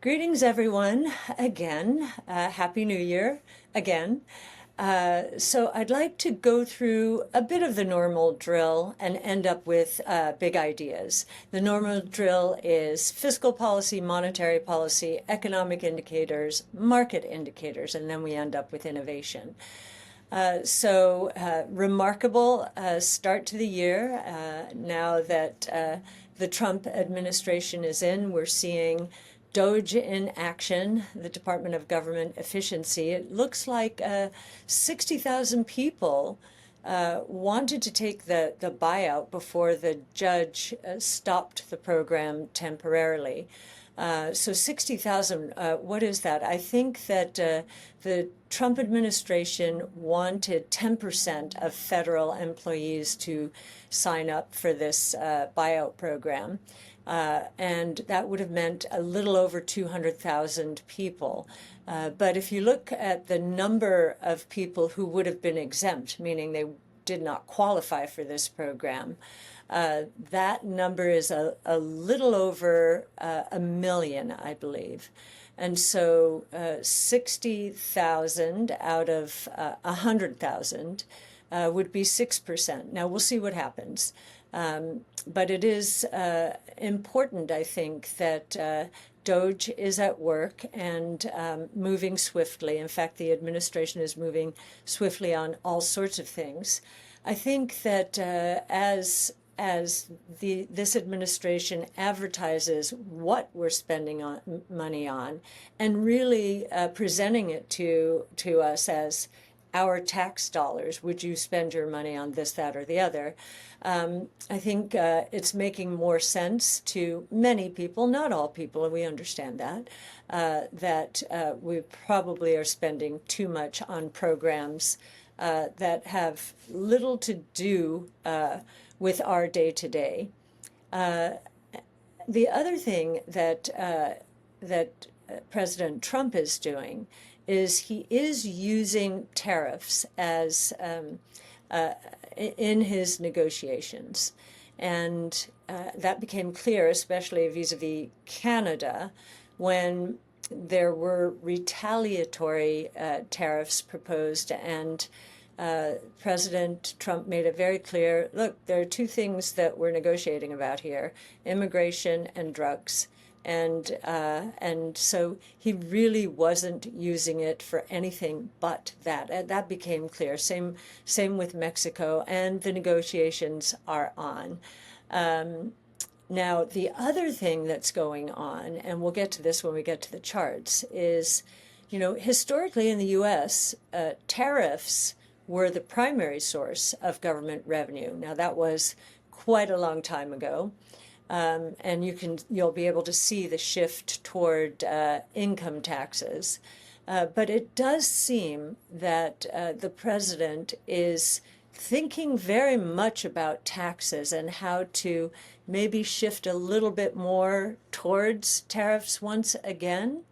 Greetings, everyone, again. Happy New Year, again. So I'd like to go through a bit of the normal drill and end up with big ideas. The normal drill is fiscal policy, monetary policy, economic indicators, market indicators, and then we end up with innovation. Remarkable start to the year. Now that the Trump administration is in, we're seeing DOGE in action, the Department of Government Efficiency. It looks like 60,000 people wanted to take the buyout before the judge stopped the program temporarily. So 60,000, what is that? I think that the Trump administration wanted 10% of federal employees to sign up for this buyout program. And that would have meant a little over 200,000 people. But if you look at the number of people who would have been exempt, meaning they did not qualify for this program, that number is a little over 1 million, I believe. And so 60,000 out of 100,000 would be 6%. Now, we'll see what happens. But it is important, I think, that DOGE is at work and moving swiftly. In fact, the administration is moving swiftly on all sorts of things. I think that as this administration advertises what we're spending money on and really presenting it to us as our tax dollars, would you spend your money on this, that, or the other? I think it's making more sense to many people, not all people, and we understand that, that we probably are spending too much on programs that have little to do with our day-to-day. The other thing that President Trump is doing is he is using tariffs as in his negotiations. And that became clear, especially vis-a-vis Canada, when there were retaliatory tariffs proposed, and President Trump made it very clear, look, there are two things that we're negotiating about here, immigration and drugs. And so he really wasn't using it for anything but that. And that became clear. Same with Mexico, and the negotiations are on. Now, the other thing that's going on, and we'll get to this when we get to the charts, is, you know, historically in the U.S., tariffs were the primary source of government revenue. Now, that was quite a long time ago. And you'll be able to see the shift toward income taxes. But it does seem that the president is thinking very much about taxes and how to maybe shift a little bit more towards tariffs once again,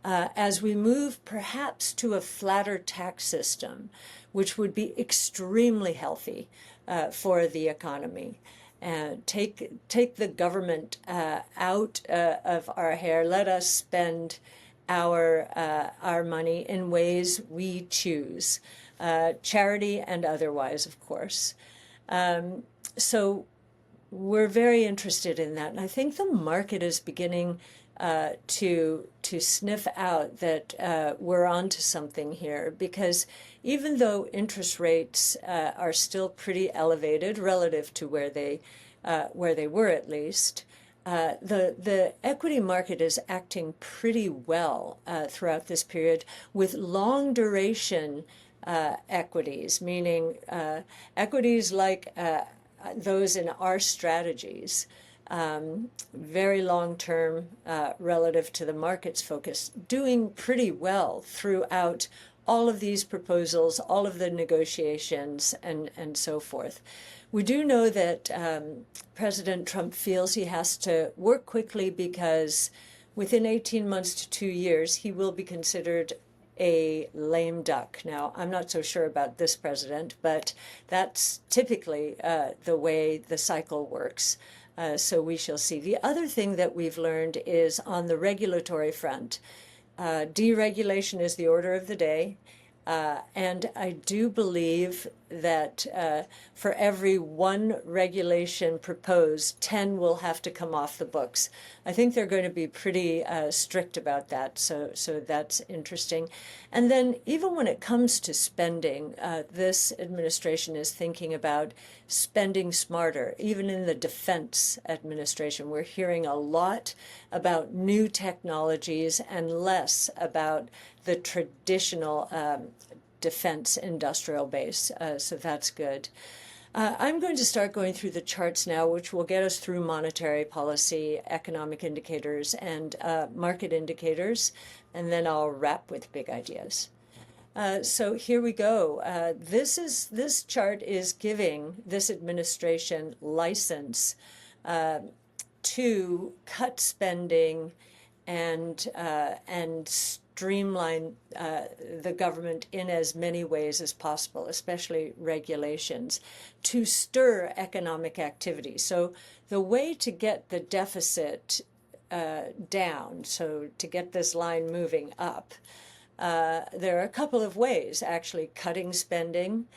as we move perhaps to a flatter tax system, which would be extremely healthy for the economy. Take the government out of our hair. Let us spend our money in ways we choose, charity and otherwise, of course. So we're very interested in that, and I think the market is beginning to sniff out that we're onto something here, because even though interest rates are still pretty elevated relative to where they were, at least, the equity market is acting pretty well throughout this period, with long duration equities, meaning equities like those in our strategies, very long-term relative to the market's focus, doing pretty well throughout all of these proposals, all of the negotiations, and so forth. We do know that President Trump feels he has to work quickly because within 18 months to 2 years, he will be considered a lame duck. Now, I'm not so sure about this president, but that's typically the way the cycle works. So we shall see. The other thing that we've learned is on the regulatory front. Deregulation is the order of the day. And I do believe that for every one regulation proposed, 10 will have to come off the books. I think they're going to be pretty strict about that, so that's interesting. And then even when it comes to spending, this administration is thinking about spending smarter. Even in the defense administration, we're hearing a lot about new technologies and less about the traditional defense industrial base, so that's good. I'm going to start going through the charts now, which will get us through monetary policy, economic indicators, and market indicators, and then I'll wrap with big ideas. So here we go. This chart is giving this administration license to cut spending and streamline the government in as many ways as possible, especially regulations, to stir economic activity. So the way to get the deficit down, so to get this line moving up, there are a couple of ways, actually. Cutting spending,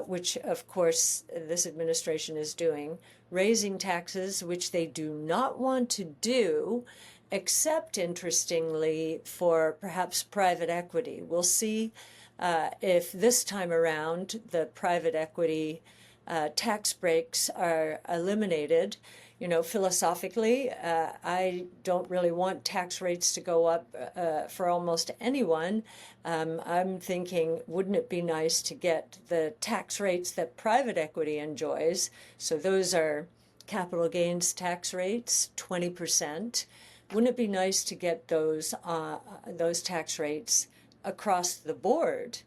which of course this administration is doing, raising taxes, which they do not want to do, except, interestingly, for perhaps private equity. We'll see if this time around the private equity tax breaks are eliminated. You know, philosophically, I don't really want tax rates to go up for almost anyone. I'm thinking, wouldn't it be nice to get the tax rates that private equity enjoys? So those are capital gains tax rates, 20%. Wouldn't it be nice to get those tax rates across the board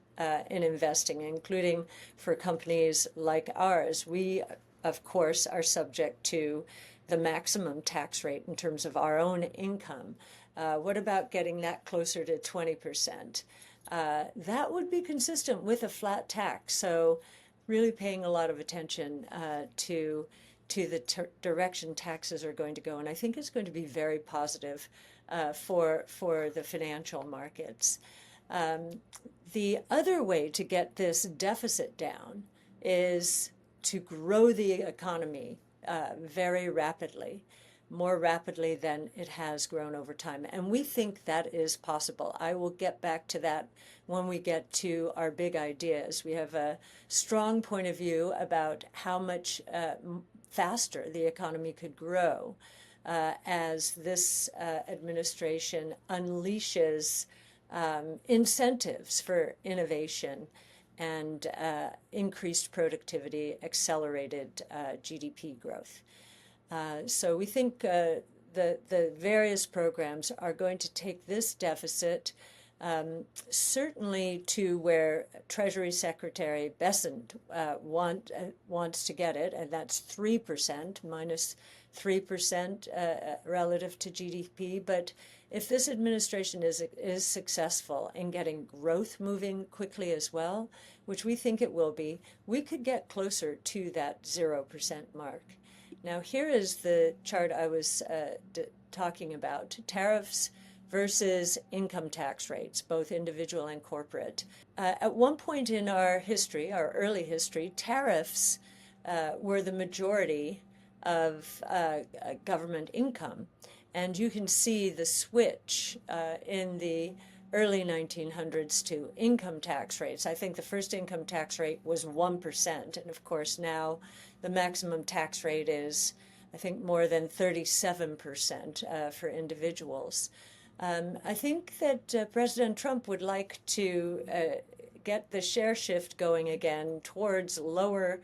in investing, including for companies like ours? We, of course, are subject to the maximum tax rate in terms of our own income. What about getting that closer to 20%? That would be consistent with a flat tax. So really paying a lot of attention to the direction taxes are going to go. And I think it's going to be very positive for the financial markets. The other way to get this deficit down is to grow the economy very rapidly, more rapidly than it has grown over time. And we think that is possible. I will get back to that when we get to our big ideas. We have a strong point of view about how much faster the economy could grow as this administration unleashes incentives for innovation and increased productivity, accelerated GDP growth. So we think the various programs are going to take this deficit certainly to where Treasury Secretary Bessent wants to get it, and that's 3%, minus 3% relative to GDP. But if this administration is successful in getting growth moving quickly as well, which we think it will be, we could get closer to that 0% mark. Now, here is the chart I was talking about. Tariffs versus income tax rates, both individual and corporate. At one point in our history, our early history, tariffs were the majority of government income. And you can see the switch in the early 1900s to income tax rates. I think the first income tax rate was 1%. And of course, now the maximum tax rate is, I think, more than 37% for individuals. I think that President Trump would like to get the share shift going again towards lower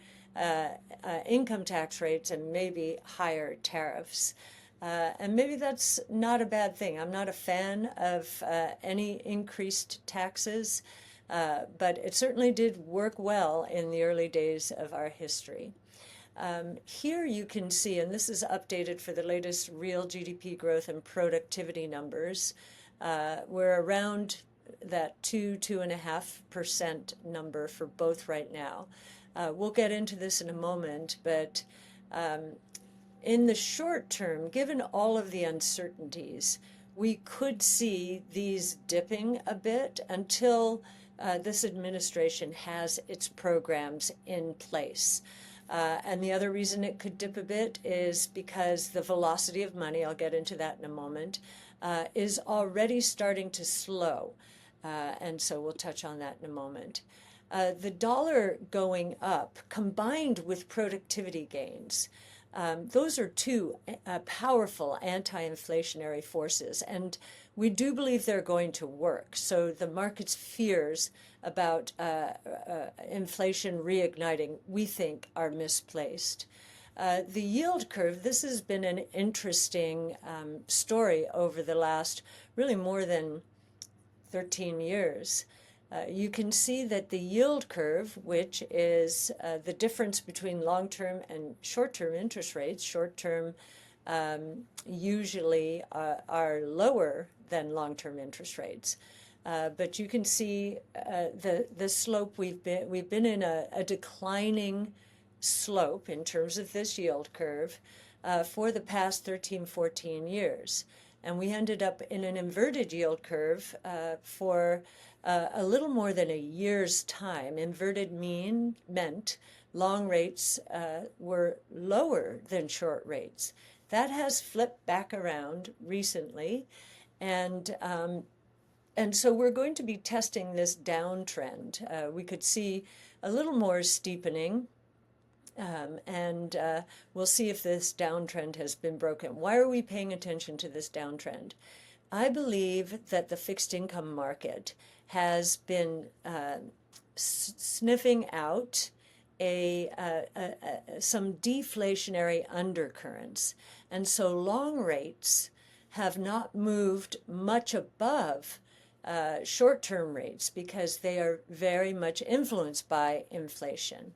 income tax rates and maybe higher tariffs. And maybe that's not a bad thing. I'm not a fan of any increased taxes, but it certainly did work well in the early days of our history. Here you can see, and this is updated for the latest real GDP growth and productivity numbers, we're around that 2.5% number for both right now. We'll get into this in a moment, but in the short term, given all of the uncertainties, we could see these dipping a bit until this administration has its programs in place. And the other reason it could dip a bit is because the velocity of money, I'll get into that in a moment, is already starting to slow. And so we'll touch on that in a moment. The dollar going up combined with productivity gains, those are two powerful anti-inflationary forces, and we do believe they're going to work. So the market's fears about inflation reigniting, we think, are misplaced. The yield curve, this has been an interesting story over the last really more than 13 years. You can see that the yield curve, which is the difference between long-term and short-term interest rates, short-term usually are lower than long-term interest rates. But you can see the slope. We've been in a declining slope in terms of this yield curve for the past 13, 14 years. And we ended up in an inverted yield curve for a little more than a year's time. Inverted meant long rates were lower than short rates. That has flipped back around recently, and so we're going to be testing this downtrend. We could see a little more steepening, and we'll see if this downtrend has been broken. Why are we paying attention to this downtrend? I believe that the fixed income market has been sniffing out some deflationary undercurrents. And so long rates have not moved much above short-term rates because they are very much influenced by inflation.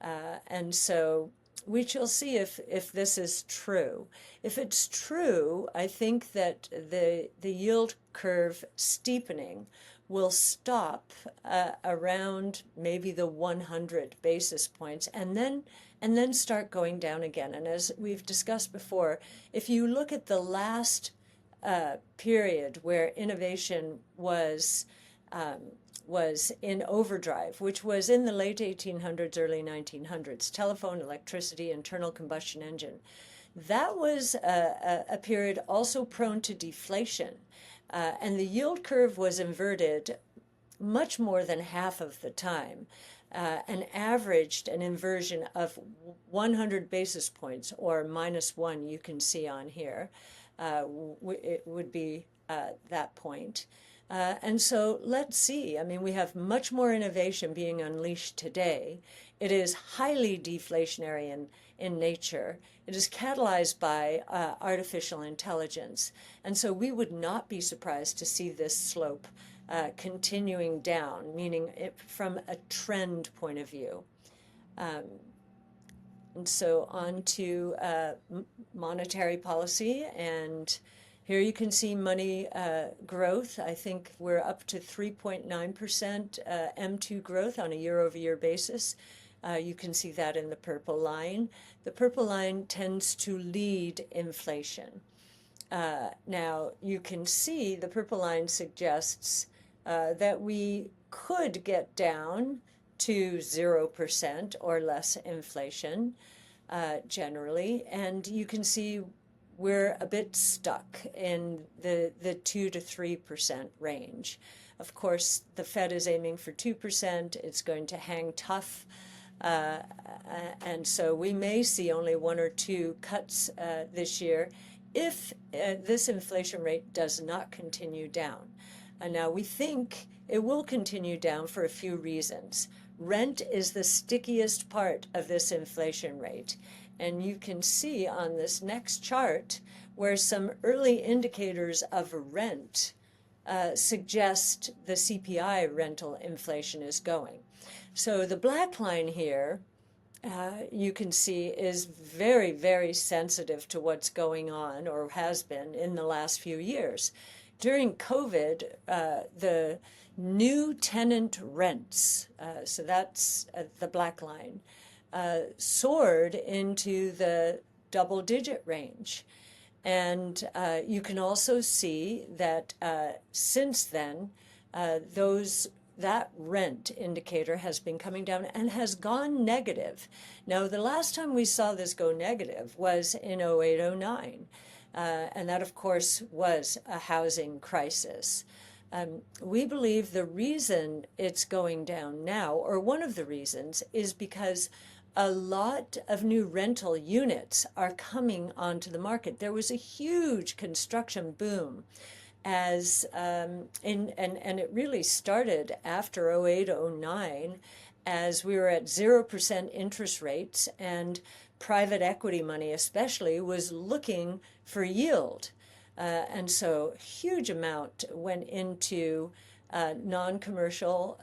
And so we shall see if this is true. If it's true, I think that the yield curve steepening will stop around maybe the 100 basis points and then start going down again. And as we've discussed before, if you look at the last period where innovation was in overdrive, which was in the late 1800s, early 1900s, telephone, electricity, internal combustion engine. That was a period also prone to deflation. And the yield curve was inverted much more than half of the time, and averaged an inversion of 100 basis points, or -1, you can see on here. It would be that point. And so let's see. I mean, we have much more innovation being unleashed today. It is highly deflationary in nature. It is catalyzed by artificial intelligence. And so we would not be surprised to see this slope continuing down, meaning from a trend point of view. And so on to monetary policy, and here you can see money growth. I think we're up to 3.9% M2 growth on a year-over-year basis. You can see that in the purple line. The purple line tends to lead inflation. Now, you can see the purple line suggests that we could get down to 0% or less inflation generally, and you can see we're a bit stuck in the 2 to 3% range. Of course, the Fed is aiming for 2%. It's going to hang tough, and so we may see only 1 or 2 cuts this year if this inflation rate does not continue down. Now, we think it will continue down for a few reasons. Rent is the stickiest part of this inflation rate. And you can see on this next chart where some early indicators of rent suggest the CPI rental inflation is going. So the black line here, you can see, is very, very sensitive to what's going on, or has been, in the last few years. During COVID, the new tenant rents, so that's the black line, soared into the double-digit range. And you can also see that since then, that rent indicator has been coming down and has gone negative. Now, the last time we saw this go negative was in 08-09, and that, of course, was a housing crisis. We believe the reason it's going down now, or one of the reasons, is because a lot of new rental units are coming onto the market. There was a huge construction boom and it really started after 08-09 as we were at 0% interest rates, and private equity money especially was looking for yield. And so a huge amount went into non-commercial,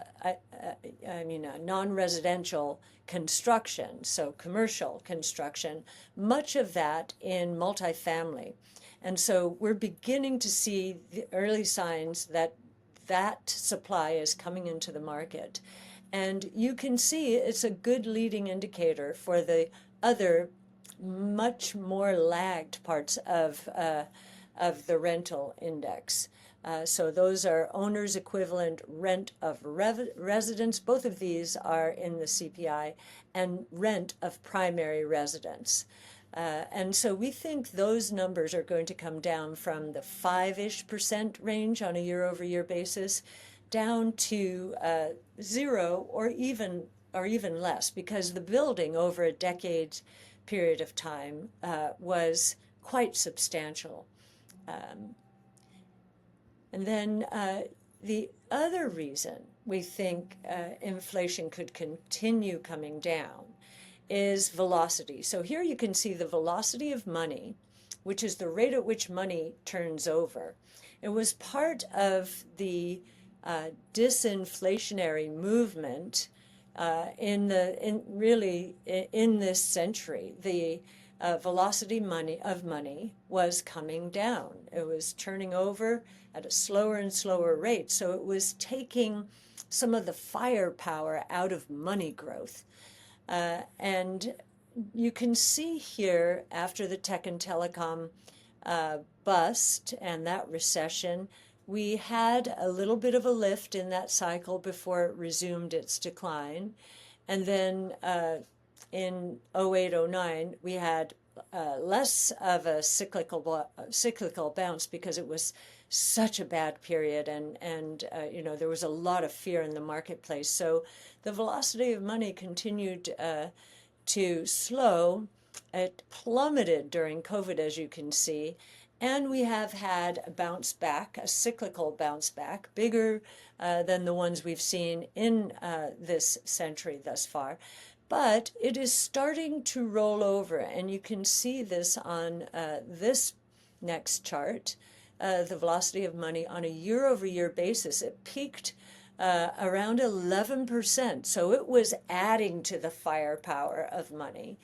non-residential construction, so commercial construction, much of that in multifamily. And so we're beginning to see the early signs that that supply is coming into the market. And you can see it's a good leading indicator for the other much more lagged parts of the rental index. So those are owner's equivalent rent of residence. Both of these are in the CPI, and rent of primary residence. And so we think those numbers are going to come down from the 5-ish% range on a year-over-year basis down to 0 or even less, because the building over a decade period of time was quite substantial. And then the other reason we think inflation could continue coming down is velocity. So here you can see the velocity of money, which is the rate at which money turns over. It was part of the disinflationary movement in this century. The velocity of money was coming down. It was turning over at a slower and slower rate. So it was taking some of the firepower out of money growth. And you can see here, after the tech and telecom bust and that recession, we had a little bit of a lift in that cycle before it resumed its decline. And then in 08-09, we had less of a cyclical bounce because it was such a bad period, and there was a lot of fear in the marketplace. So the velocity of money continued to slow. It plummeted during COVID, as you can see, and we have had a bounce back, a cyclical bounce back, bigger than the ones we've seen in this century thus far. But it is starting to roll over, and you can see this on this next chart, the velocity of money on a year-over-year basis. It peaked around 11%, so it was adding to the firepower of money.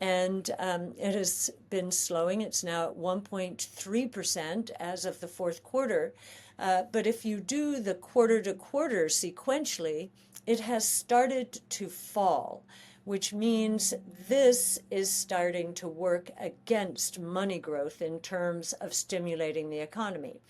And it has been slowing. It's now at 1.3% as of the fourth quarter. But if you do the quarter-to-quarter sequentially, it has started to fall, which means this is starting to work against money growth in terms of stimulating the economy.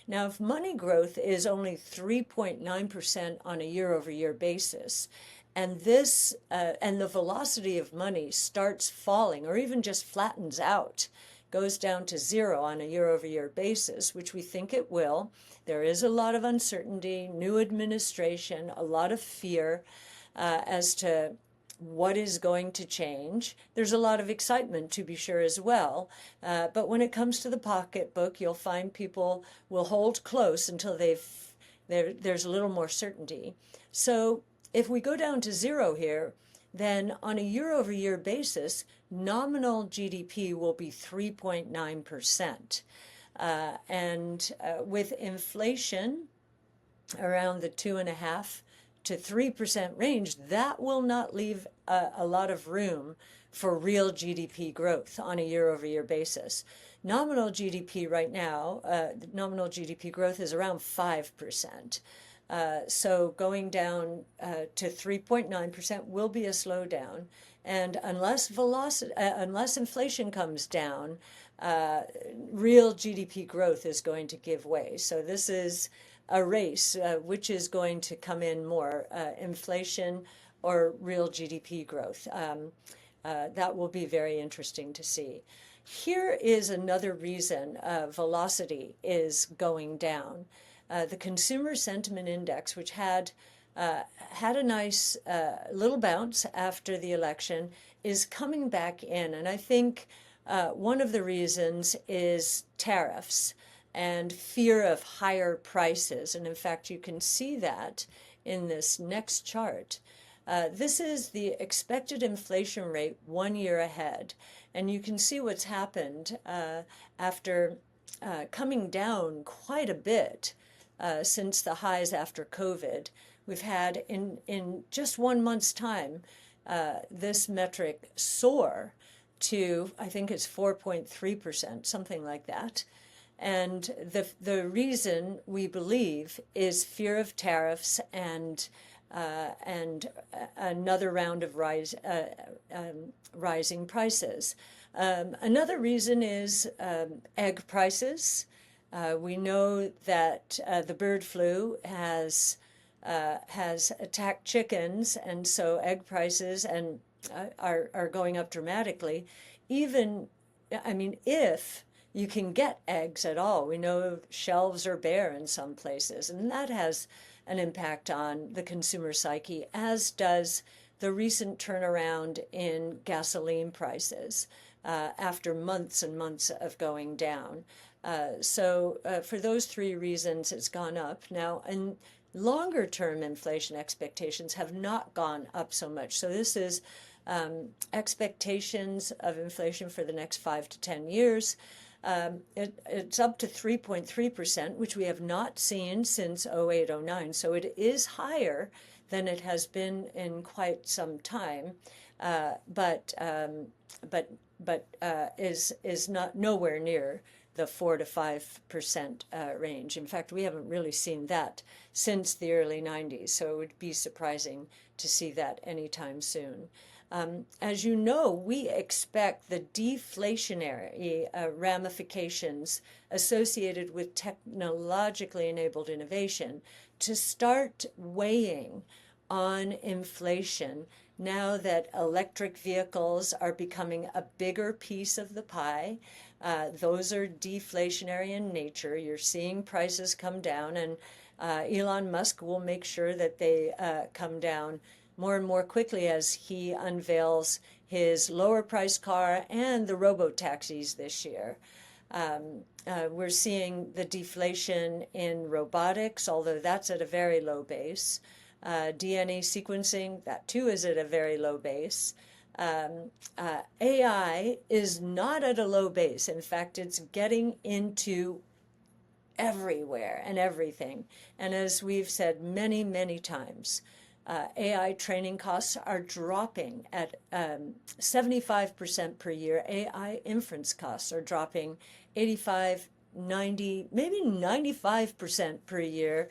Now, if money growth is only 3.9% on a year-over-year basis, and the velocity of money starts falling or even just flattens out, goes down to 0 on a year-over-year basis, which we think it will. There is a lot of uncertainty, new administration, a lot of fear as to what is going to change. There's a lot of excitement, to be sure, as well. But when it comes to the pocketbook, you'll find people will hold close until there's a little more certainty. So if we go down to 0 here, then on a year-over-year basis, nominal GDP will be 3.9%. And with inflation around the 2.5% to 3% range, that will not leave a lot of room for real GDP growth on a year-over-year basis. Nominal GDP right now, nominal GDP growth is around 5%. So going down to 3.9% will be a slowdown. And unless inflation comes down, real GDP growth is going to give way. So this is a race, which is going to come in more, inflation or real GDP growth. That will be very interesting to see. Here is another reason velocity is going down. The Consumer Sentiment Index, which had a nice little bounce after the election, is coming back in. And I think one of the reasons is tariffs and fear of higher prices. And in fact, you can see that in this next chart. This is the expected inflation rate 1 year ahead. And you can see what's happened after coming down quite a bit since the highs after COVID. We've had in just 1 month's time, this metric soar to, I think it's 4.3%, something like that. And the reason we believe is fear of tariffs and another round of rising prices. Another reason is egg prices. We know that the bird flu has attacked chickens, and so egg prices are going up dramatically. Even, I mean, if you can get eggs at all. We know shelves are bare in some places, and that has an impact on the consumer psyche, as does the recent turnaround in gasoline prices after months and months of going down. So for those three reasons, it's gone up. Now, and longer-term inflation expectations have not gone up so much. So this is expectations of inflation for the next 5 to 10 years. It's up to 3.3%, which we have not seen since 08-09. So it is higher than it has been in quite some time, but is not nowhere near the 4 to 5% range. In fact, we haven't really seen that since the early 90s, so it would be surprising to see that anytime soon. As you know, we expect the deflationary ramifications associated with technologically enabled innovation to start weighing on inflation now that electric vehicles are becoming a bigger piece of the pie. Those are deflationary in nature. You're seeing prices come down, and Elon Musk will make sure that they come down more and more quickly as he unveils his lower price car and the robo-taxis this year. We're seeing the deflation in robotics, although that's at a very low base. DNA sequencing, that too is at a very low base. AI is not at a low base. In fact, it's getting into everywhere and everything. And as we've said many, many times, AI training costs are dropping at 75% per year. AI inference costs are dropping 85, 90, maybe 95% per year,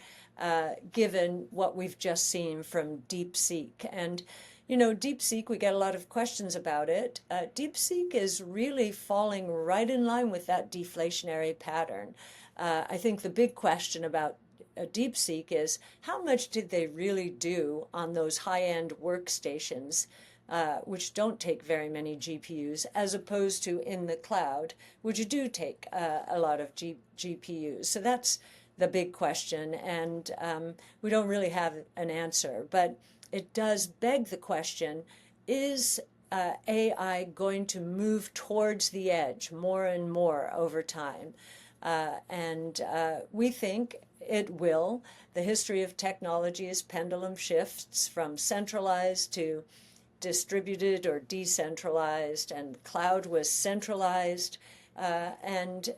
given what we've just seen from DeepSeek. And, you know, DeepSeek, we get a lot of questions about it. DeepSeek is really falling right in line with that deflationary pattern. I think the big question about DeepSeek is how much did they really do on those high-end workstations, which don't take very many GPUs, as opposed to in the cloud, which do take a lot of GPUs. So that's the big question, and we don't really have an answer. But it does beg the question, is AI going to move towards the edge more and more over time? And we think it will. The history of technology is pendulum shifts from centralized to distributed or decentralized, and cloud was centralized and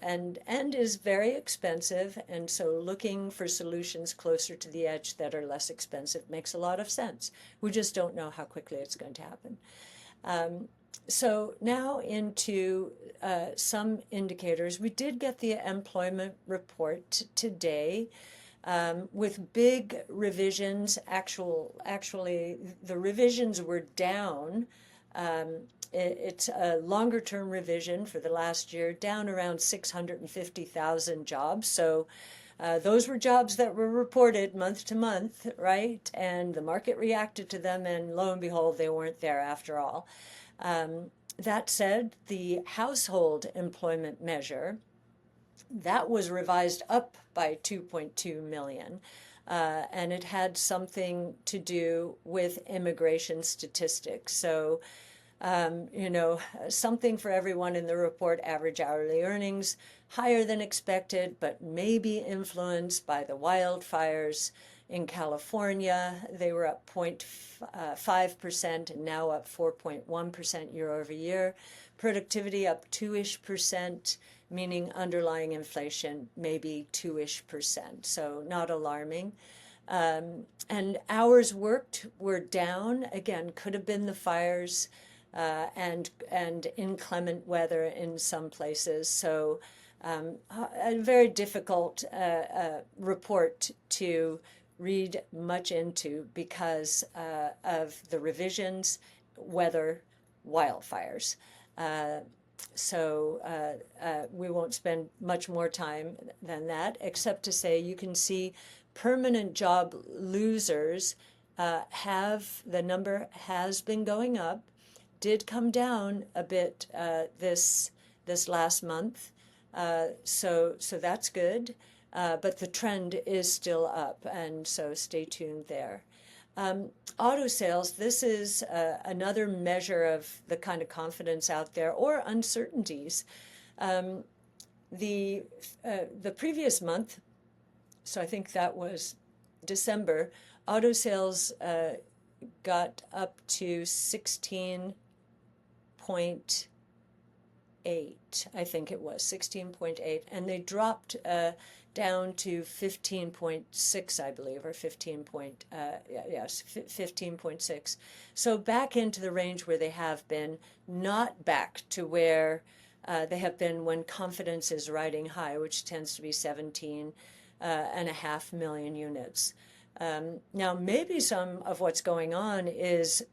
is very expensive. And so looking for solutions closer to the edge that are less expensive makes a lot of sense. We just don't know how quickly it's going to happen. So now into some indicators. We did get the employment report today. with big revisions. Actually, the revisions were down. It's a longer term revision for the last year, down around 650,000 jobs. So those were jobs that were reported month to month, right? And the market reacted to them, and lo and behold, they weren't there after all. That said, the household employment measure, that was revised up by 2.2 million. And it had something to do with immigration statistics. So, something for everyone in the report: average hourly earnings higher than expected, but maybe influenced by the wildfires in California. They were up 0.5% and now up 4.1% year over year. Productivity up 2-ish%, meaning underlying inflation maybe 2-ish%. So not alarming. And hours worked were down. Again, could have been the fires and inclement weather in some places. So a very difficult report to read much into because of the revisions, weather, wildfires. So we won't spend much more time than that, except to say you can see permanent job losers the number has been going up, did come down a bit this last month. So that's good, but the trend is still up, and so stay tuned there. Auto sales, this is another measure of the kind of confidence out there or uncertainties. The previous month, so I think that was December, auto sales got up to 16.8, I think it was 16.8, and they dropped down to 15.6, I believe, or 15.6. So back into the range where they have been, not back to where they have been when confidence is riding high, which tends to be 17.5 million units. Now, maybe some of what's going on has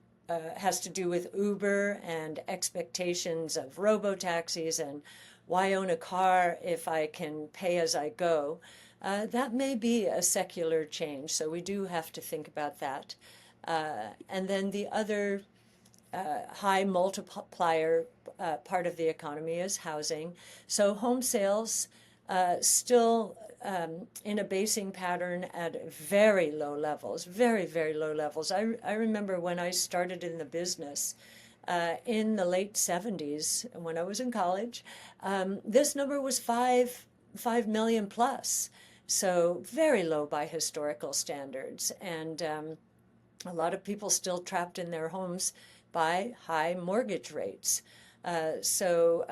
to do with Uber and expectations of robo-taxis and why own a car if I can pay as I go. That may be a secular change, so we do have to think about that. And then the other high multiplier part of the economy is housing. So home sales still in a basing pattern at very low levels, very, very low levels. I remember when I started in the business in the late 70s, when I was in college, this number was 5 million plus. So very low by historical standards. And a lot of people still trapped in their homes by high mortgage rates. So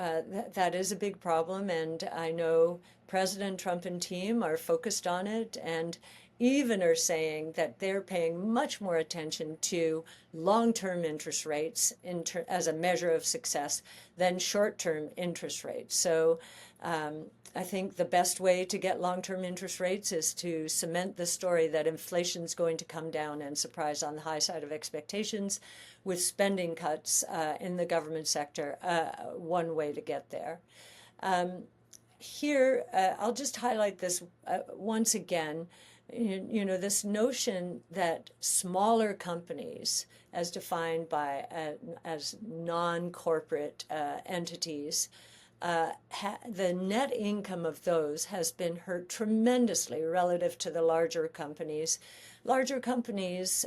that is a big problem, and I know President Trump and team are focused on it, and even are saying that they're paying much more attention to long-term interest rates as a measure of success than short-term interest rates. So I think the best way to get long-term interest rates is to cement the story that inflation's going to come down and surprise on the high side of expectations, with spending cuts in the government sector one way to get there. Here, I'll just highlight this once again. This notion that smaller companies, as defined by as non-corporate entities, the net income of those has been hurt tremendously relative to the larger companies. Larger companies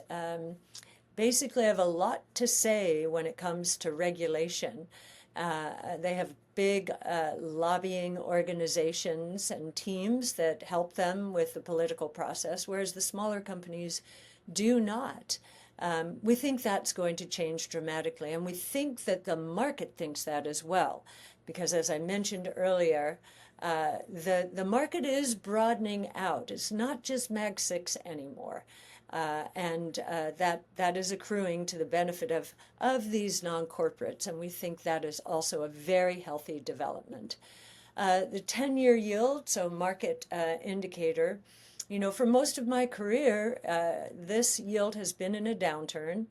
basically have a lot to say when it comes to regulation. They have big lobbying organizations and teams that help them with the political process, whereas the smaller companies do not. We think that's going to change dramatically, and we think that the market thinks that as well, because as I mentioned earlier, the market is broadening out. It's not just Mag 6 anymore. And that is accruing to the benefit of these non-corporates, and we think that is also a very healthy development. The 10-year yield, so market indicator, For most of my career, this yield has been in a downturn.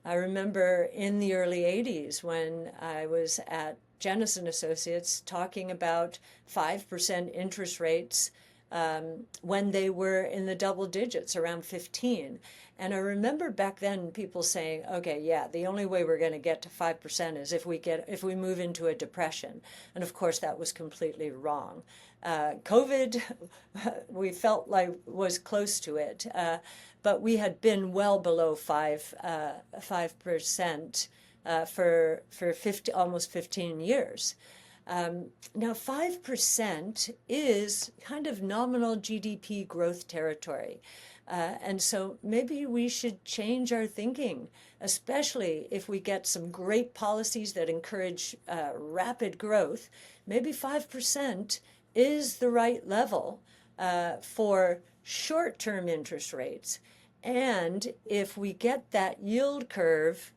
I remember in the early 80s when I was at Jennison Associates talking about 5% interest rates when they were in the double digits, around 15. And I remember back then people saying, okay, yeah, the only way we're going to get to 5% is if we move into a depression. And of course, that was completely wrong. COVID, we felt like was close to it, but we had been well below 5% for almost 15 years. Now, 5% is kind of nominal GDP growth territory. And so maybe we should change our thinking, especially if we get some great policies that encourage rapid growth. Maybe 5% is the right level for short-term interest rates. And if we get that yield curve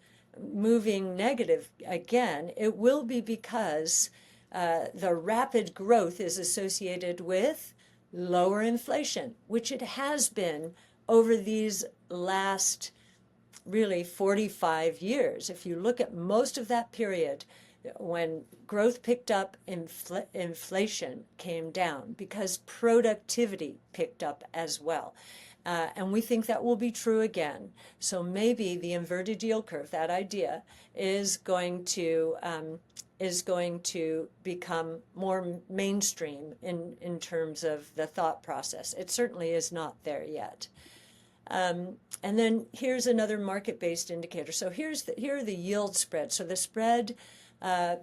moving negative again, it will be because the rapid growth is associated with lower inflation, which it has been over these last really 45 years. If you look at most of that period, when growth picked up, inflation came down because productivity picked up as well. And we think that will be true again. So maybe the inverted yield curve, that idea, is going to become more mainstream in terms of the thought process. It certainly is not there yet. And then here's another market-based indicator. So here are the yield spreads. So the spread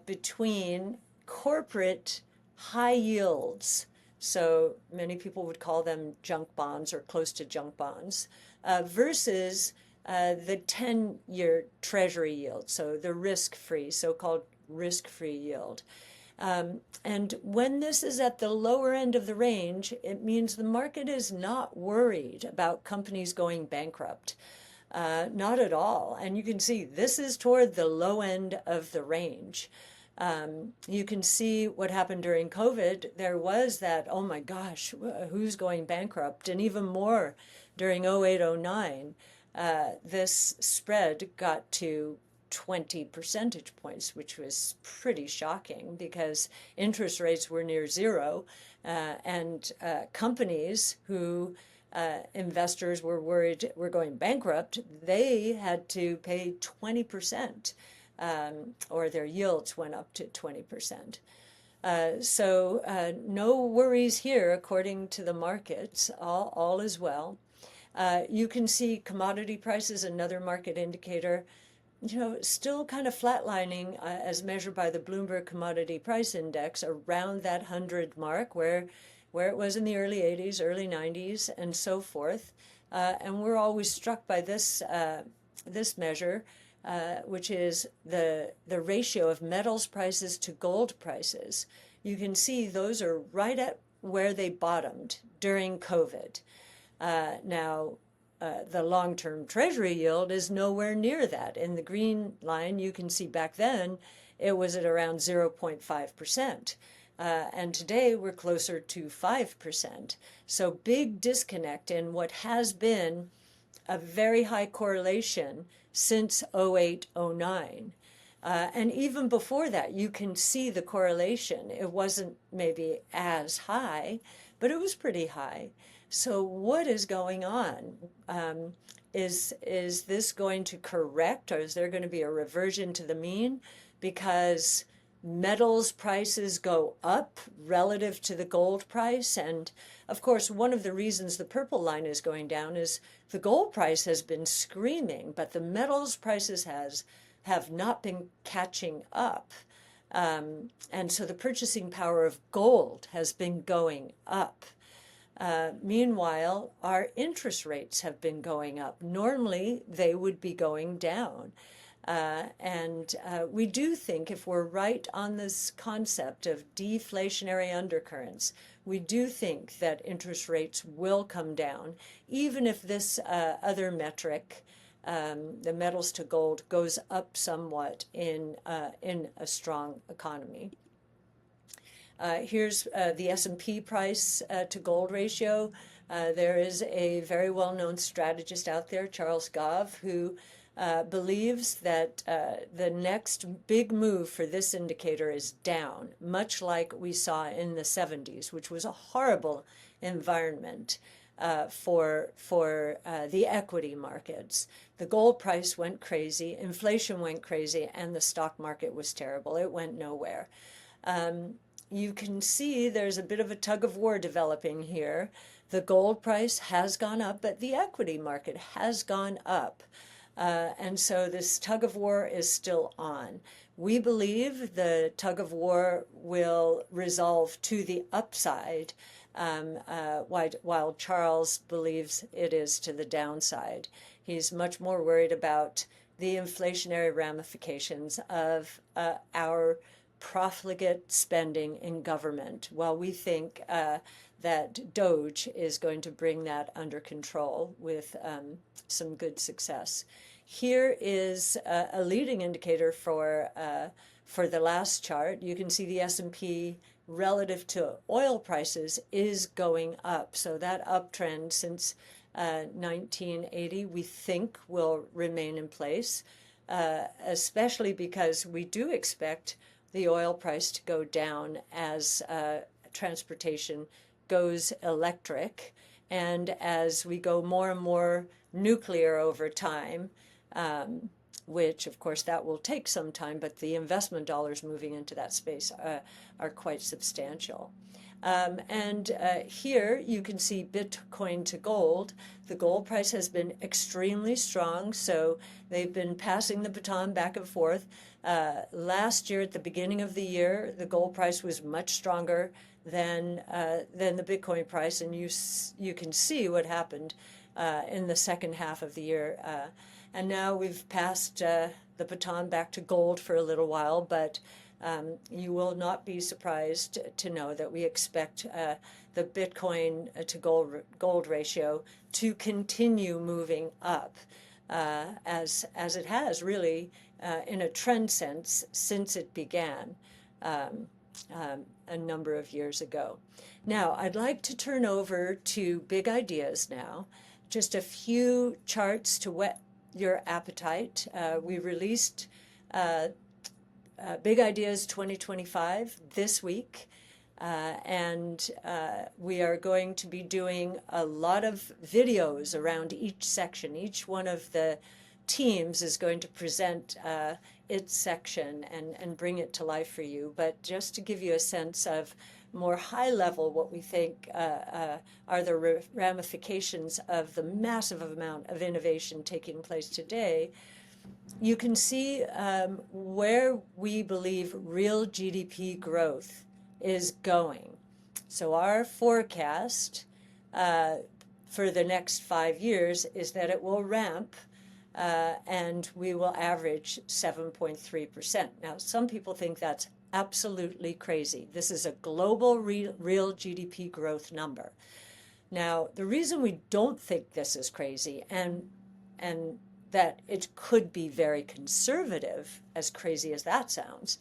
between corporate high yields, so many people would call them junk bonds or close to junk bonds, versus the 10-year Treasury yield, so the risk-free, so-called risk-free yield. And when this is at the lower end of the range, it means the market is not worried about companies going bankrupt. Not at all. And you can see this is toward the low end of the range. You can see what happened during COVID. There was that, oh my gosh, who's going bankrupt? And even more during 08-09, this spread got to 20 percentage points, which was pretty shocking because interest rates were near zero, and companies who investors were worried were going bankrupt, they had to pay 20%, or their yields went up to 20%. So no worries here, according to the markets. All is well. You can see commodity prices, another market indicator, still kind of flatlining as measured by the Bloomberg Commodity Price Index around that 100 mark where it was in the early 80s, early 90s, and so forth. And we're always struck by this measure, which is the ratio of metals prices to gold prices. You can see those are right at where they bottomed during COVID. Now, the long-term Treasury yield is nowhere near that. In the green line, you can see back then it was at around 0.5%. And today we're closer to 5%. So big disconnect in what has been a very high correlation since 08-09. And even before that, you can see the correlation. It wasn't maybe as high, but it was pretty high. So what is going on? Is this going to correct, or is there going to be a reversion to the mean because metals prices go up relative to the gold price? And of course, one of the reasons the purple line is going down is the gold price has been screaming, but the metals prices have not been catching up. And so the purchasing power of gold has been going up. Meanwhile, our interest rates have been going up. Normally, they would be going down. And we do think, if we're right on this concept of deflationary undercurrents, we do think that interest rates will come down, even if this other metric, the metals to gold, goes up somewhat in a strong economy. Here's the S&P price to gold ratio. There is a very well-known strategist out there, Charles Gove, who believes that the next big move for this indicator is down, much like we saw in the 70s, which was a horrible environment for the equity markets. The gold price went crazy, inflation went crazy, and the stock market was terrible. It went nowhere. You can see there's a bit of a tug of war developing here. The gold price has gone up, but the equity market has gone up. And so this tug of war is still on. We believe the tug of war will resolve to the upside, while Charles believes it is to the downside. He's much more worried about the inflationary ramifications of our profligate spending in government, while we think that Doge is going to bring that under control with some good success. Here is a leading indicator for the last chart. You can see the S&P relative to oil prices is going up. So that uptrend since 1980 we think will remain in place, especially because we do expect the oil price to go down as transportation goes electric, and as we go more and more nuclear over time, which of course that will take some time, but the investment dollars moving into that space are quite substantial. Here you can see Bitcoin to gold. The gold price has been extremely strong, so they've been passing the baton back and forth. Last year, at the beginning of the year, the gold price was much stronger than the Bitcoin price, and you can see what happened in the second half of the year. And now we've passed the baton back to gold for a little while, but you will not be surprised to know that we expect the Bitcoin to gold ratio to continue moving up as it has really in a trend sense since it began a number of years ago. Now, I'd like to turn over to big ideas now. Just a few charts to whet your appetite. We released Big Ideas 2025 this week, and we are going to be doing a lot of videos around each section. Each one of the teams is going to present its section and bring it to life for you. But just to give you a sense of more high level what we think are the ramifications of the massive amount of innovation taking place today, you can see where we believe real GDP growth is going. So our forecast for the next 5 years is that it will ramp and we will average 7.3%. Now, some people think that's absolutely crazy. This is a global real GDP growth number. Now, the reason we don't think this is crazy and that it could be very conservative, as crazy as that sounds,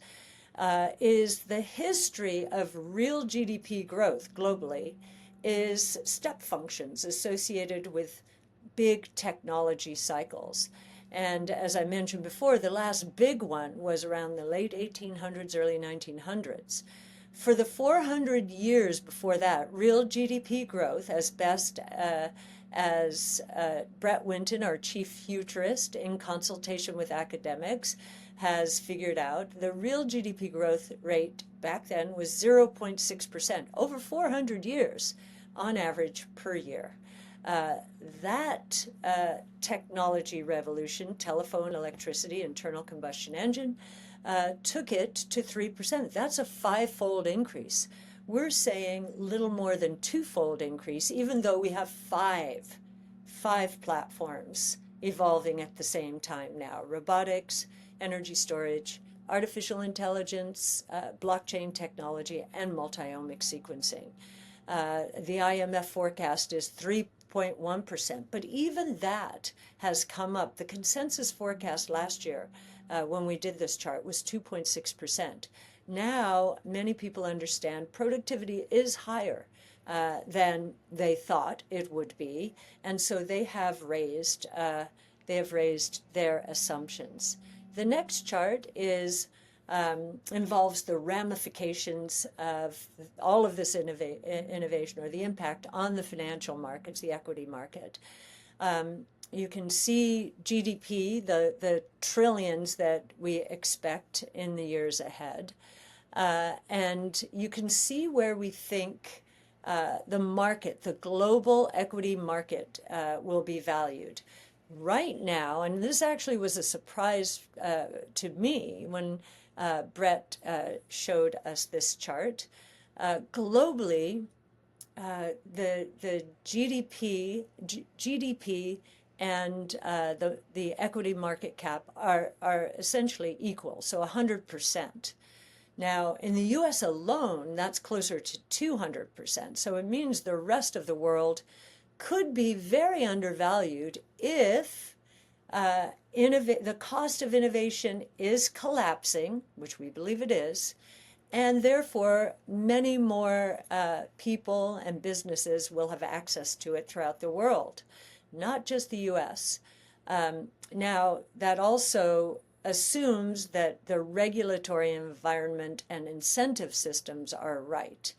is the history of real GDP growth globally is step functions associated with big technology cycles. And as I mentioned before, the last big one was around the late 1800s, early 1900s. For the 400 years before that, real GDP growth, as best as Brett Winton, our chief futurist, in consultation with academics, has figured out, the real GDP growth rate back then was 0.6% over 400 years on average per year. That technology revolution, telephone, electricity, internal combustion engine, took it to 3%. That's a 5-fold increase. We're saying little more than 2-fold increase, even though we have five platforms evolving at the same time now: robotics, energy storage, artificial intelligence, blockchain technology, and multi-omic sequencing. The IMF forecast is 3.1%, but even that has come up. The consensus forecast last year when we did this chart was 2.6%. Now, many people understand productivity is higher. than they thought it would be, and so they have raised their assumptions. The next chart involves the ramifications of all of this innovation, or the impact on the financial markets, the equity market. You can see GDP, the trillions that we expect in the years ahead. And you can see where we think the market, the global equity market, will be valued. Right now, and this actually was a surprise to me when Brett showed us this chart, globally, the GDP and the equity market cap are essentially equal, so 100%. Now, in the U.S. alone, that's closer to 200%. So it means the rest of the world could be very undervalued if the cost of innovation is collapsing, which we believe it is, and therefore many more people and businesses will have access to it throughout the world, not just the U.S. Now, that also assumes that the regulatory environment and incentive systems are right.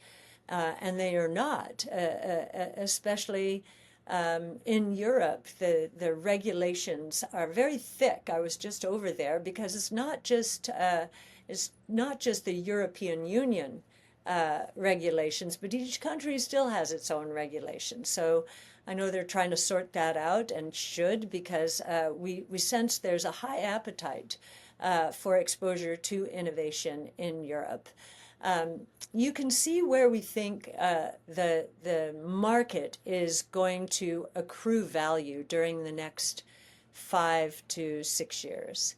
And they are not, especially in Europe. The regulations are very thick. I was just over there because it's not just the European Union regulations, but each country still has its own regulations. So I know they're trying to sort that out, and should, because we sense there's a high appetite for exposure to innovation in Europe. You can see where we think the market is going to accrue value during the next 5 to 6 years.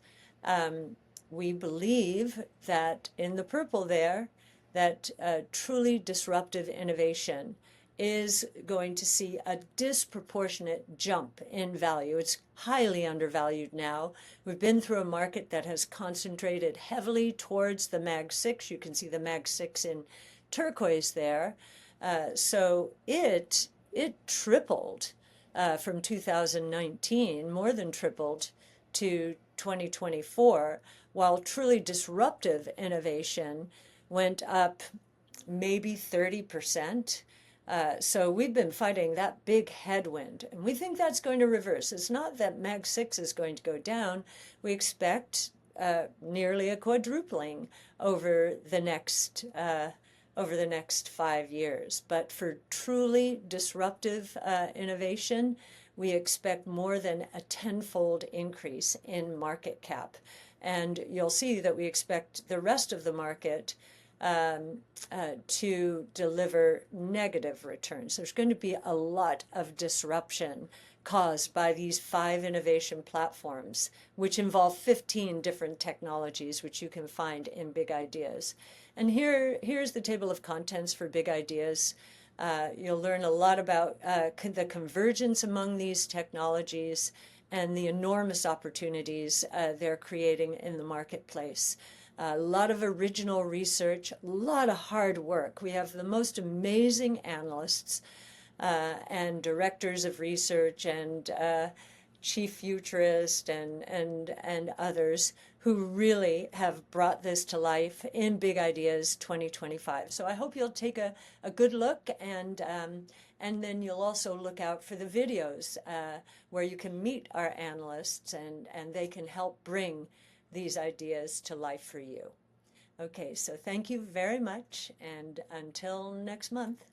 We believe that in the purple there, that truly disruptive innovation is going to see a disproportionate jump in value. It's highly undervalued now. We've been through a market that has concentrated heavily towards the Mag 6. You can see the Mag 6 in turquoise there. So it tripled from 2019, more than tripled, to 2024, while truly disruptive innovation went up maybe 30%. So we've been fighting that big headwind, and we think that's going to reverse. It's not that Mag 6 is going to go down. We expect nearly a quadrupling over the next 5 years. But for truly disruptive innovation, we expect more than a tenfold increase in market cap. And you'll see that we expect the rest of the market to deliver negative returns. There's going to be a lot of disruption caused by these 5 innovation platforms, which involve 15 different technologies, which you can find in Big Ideas. And here's the table of contents for Big Ideas. You'll learn a lot about the convergence among these technologies and the enormous opportunities they're creating in the marketplace. A lot of original research, a lot of hard work. We have the most amazing analysts and directors of research and chief futurists and others who really have brought this to life in Big Ideas 2025. So I hope you'll take a good look, and then you'll also look out for the videos where you can meet our analysts, and they can help bring these ideas to life for you. Okay, so thank you very much, and until next month.